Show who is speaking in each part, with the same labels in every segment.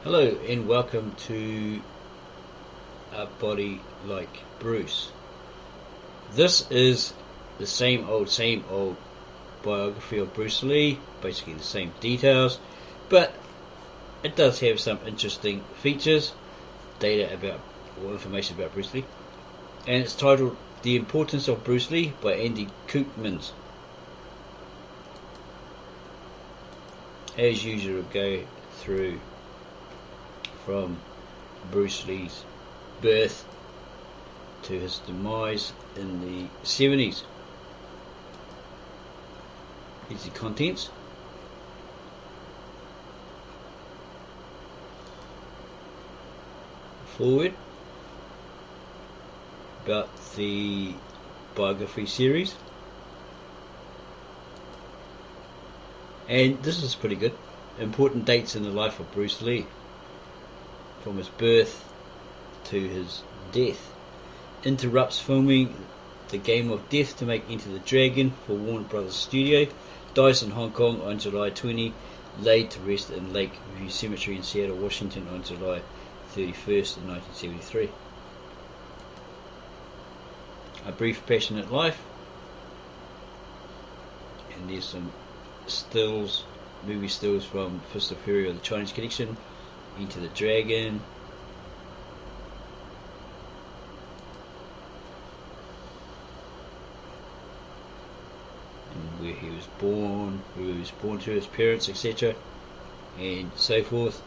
Speaker 1: Hello and welcome to A Body Like Bruce. This is the same old biography of Bruce Lee, basically the same details, but it does have some interesting features, data about or information about Bruce Lee, and it's titled The Importance of Bruce Lee by Andy Koopmans. As usual, go through from Bruce Lee's birth to his demise in the 70s. Here's the contents. Forward about the biography series, and this is pretty good. Important dates in the life of Bruce Lee, from his birth to his death. Interrupts filming The Game of Death to make Enter the Dragon for Warner Brothers Studio. Dies in Hong Kong on July 20. Laid to rest in Lakeview Cemetery in Seattle, Washington on July 31st in 1973. A Brief Passionate Life. And there's some stills, movie stills from Philosopher of the Chinese Connection, Enter the Dragon, and where he was born, who he was born to, his parents, etc., and so forth.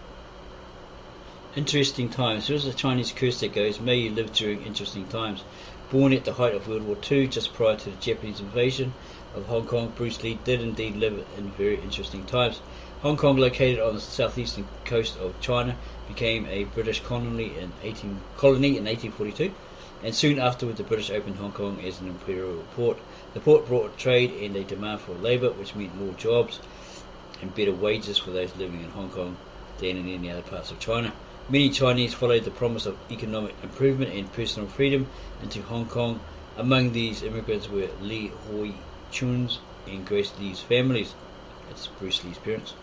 Speaker 1: Interesting times. There was a Chinese curse that goes, "May you live during interesting times." Born at the height of World War II, just prior to the Japanese invasion of Hong Kong, Bruce Lee did indeed live in very interesting times. Hong Kong, located on the southeastern coast of China, became a British colony in 1842, and soon afterward the British opened Hong Kong as an imperial port. The port brought trade and a demand for labour, which meant more jobs and better wages for those living in Hong Kong than in any other parts of China. Many Chinese followed the promise of economic improvement and personal freedom into Hong Kong. Among these immigrants were Li Hoi Chun's and Grace Lee's families. That's Bruce Lee's parents.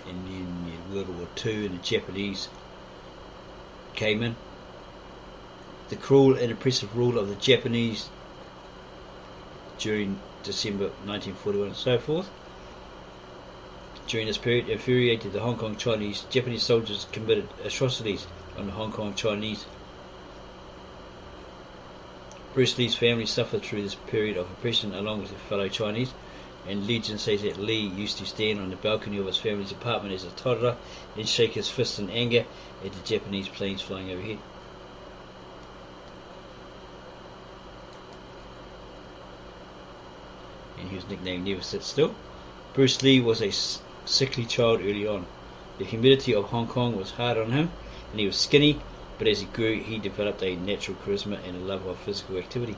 Speaker 1: And then World War II and the Japanese came in. The cruel and oppressive rule of the Japanese during December 1941 and so forth. During this period, infuriated the Hong Kong Chinese, Japanese soldiers committed atrocities on the Hong Kong Chinese. Bruce Lee's family suffered through this period of oppression along with their fellow Chinese, and legend says that Lee used to stand on the balcony of his family's apartment as a toddler and shake his fist in anger at the Japanese planes flying overhead. And he was nicknamed Never Sit Still. Bruce Lee was a sickly child early on. The humidity of Hong Kong was hard on him, and he was skinny, but as he grew he developed a natural charisma and a love of physical activity.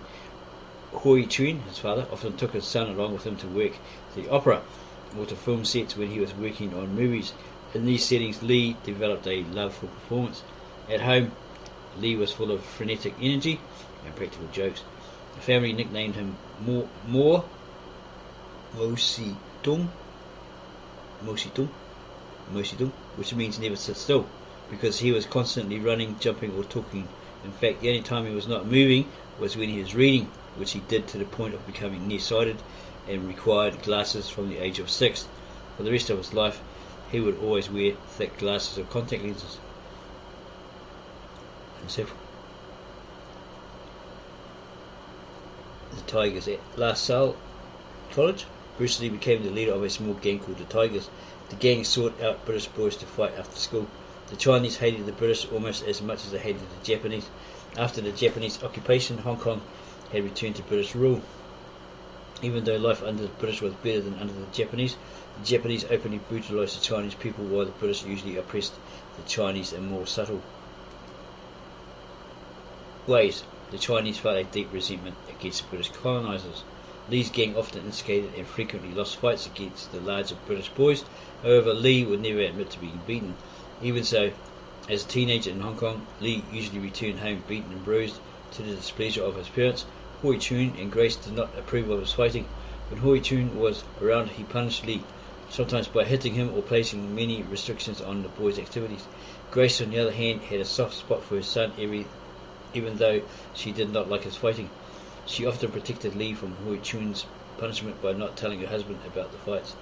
Speaker 1: Hoi Chun, his father, often took his son along with him to work at the opera or to film sets when he was working on movies. In these settings, Lee developed a love for performance. At home, Lee was full of frenetic energy and practical jokes. The family nicknamed him Mo Si Tung, which means never sit still, because he was constantly running, jumping or talking. In fact, the only time he was not moving was when he was reading, which he did to the point of becoming nearsighted and required glasses from the age of 6. For the rest of his life, he would always wear thick glasses or contact lenses. And so forth. The Tigers at La Salle College. Bruce Lee became the leader of a small gang called the Tigers. The gang sought out British boys to fight after school. The Chinese hated the British almost as much as they hated the Japanese. After the Japanese occupation, Hong Kong had returned to British rule. Even though life under the British was better than under the Japanese openly brutalised the Chinese people, while the British usually oppressed the Chinese in more subtle ways. The Chinese felt a deep resentment against the British colonisers. Lee's gang often instigated and frequently lost fights against the larger British boys. However, Lee would never admit to being beaten. Even so, as a teenager in Hong Kong, Lee usually returned home beaten and bruised to the displeasure of his parents. Hoi Chun and Grace did not approve of his fighting. When Hoi Chun was around, he punished Lee, sometimes by hitting him or placing many restrictions on the boy's activities. Grace, on the other hand, had a soft spot for her son, even though she did not like his fighting. She often protected Lee from Hui Chun's punishment by not telling her husband about the fights.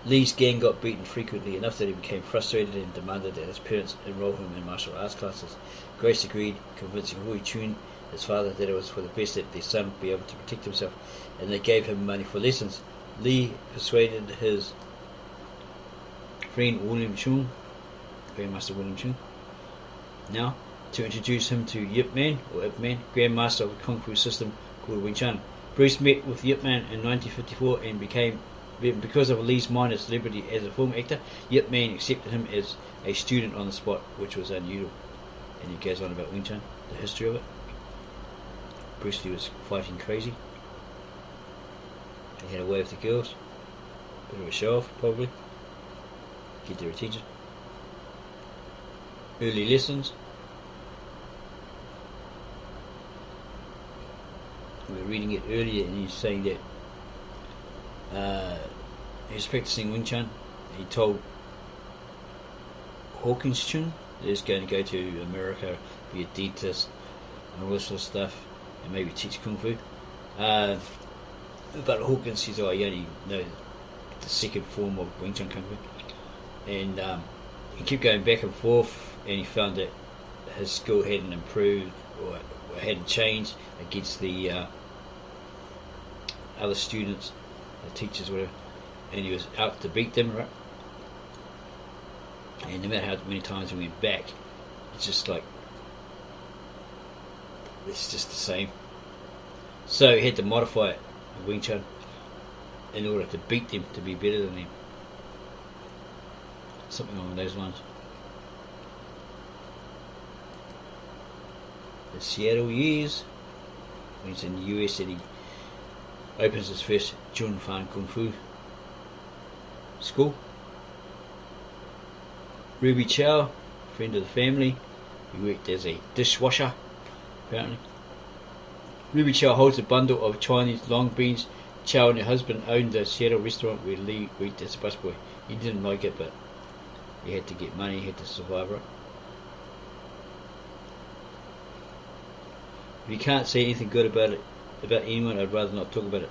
Speaker 1: Lee's gang got beaten frequently, enough that he became frustrated and demanded that his parents enroll him in martial arts classes. Grace agreed, convincing Hui Chun, his father, that it was for the best that their son be able to protect himself, and they gave him money for lessons. Lee persuaded his friend William Chung, Grandmaster William Chung, now, to introduce him to Yip Man, or Ip Man, Grandmaster of a Kung Fu system called Wing Chun. Bruce met with Yip Man in 1954 and because of Lee's minor celebrity as a film actor, Yip Man accepted him as a student on the spot, which was unusual. And he goes on about Wing Chun, the history of it. Bruce Lee was fighting crazy. He had a way with the girls. Bit of a show off, probably. Get their attention. Early lessons. We were reading it earlier, and he's saying that he was practicing Wing Chun. He told Hawkins Chun that he was going to go to America, be a dentist, and all this sort of stuff, and maybe teach Kung Fu. But Hawkins says, you only know the second form of Wing Chun Kung Fu. And he kept going back and forth, and he found that his skill hadn't improved or hadn't changed against the other students, the teachers, whatever, and he was out to beat them, right? And no matter how many times he went back, it's just like, it's just the same. So he had to modify it, Wing Chun, in order to beat them, to be better than them. Something along those lines. The Seattle years, when he's in the US, and he opens his first Jun Fan Kung Fu school. Ruby Chow, friend of the family, he worked as a dishwasher, apparently. Ruby Chow holds a bundle of Chinese long beans. Chow and her husband owned a Seattle restaurant where Lee worked as a busboy. He didn't like it, but he had to get money, he had to survive, right? If you can't say anything good about it, about anyone, I'd rather not talk about it.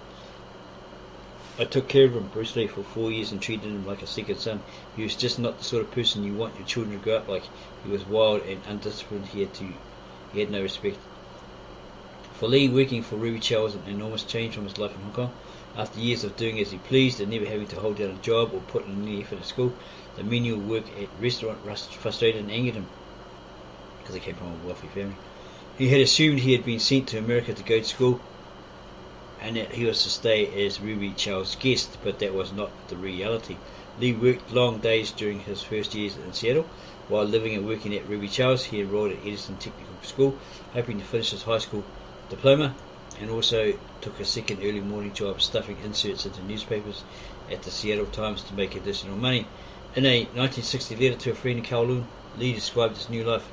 Speaker 1: I took care of him, Bruce Lee, for 4 years and treated him like a second son. He was just not the sort of person you want your children to grow up like. He was wild and undisciplined. He had no respect. For Lee, working for Ruby Chow was an enormous change from his life in Hong Kong. After years of doing as he pleased and never having to hold down a job or put in any effort at school, the menial work at restaurant frustrated and angered him, because he came from a wealthy family. He had assumed he had been sent to America to go to school, and that he was to stay as Ruby Chow's guest, but that was not the reality. Lee worked long days during his first years in Seattle. While living and working at Ruby Chow's, he enrolled at Edison Technical School, hoping to finish his high school diploma, and also took a second early morning job stuffing inserts into newspapers at the Seattle Times to make additional money. In a 1960 letter to a friend in Kowloon, Lee described his new life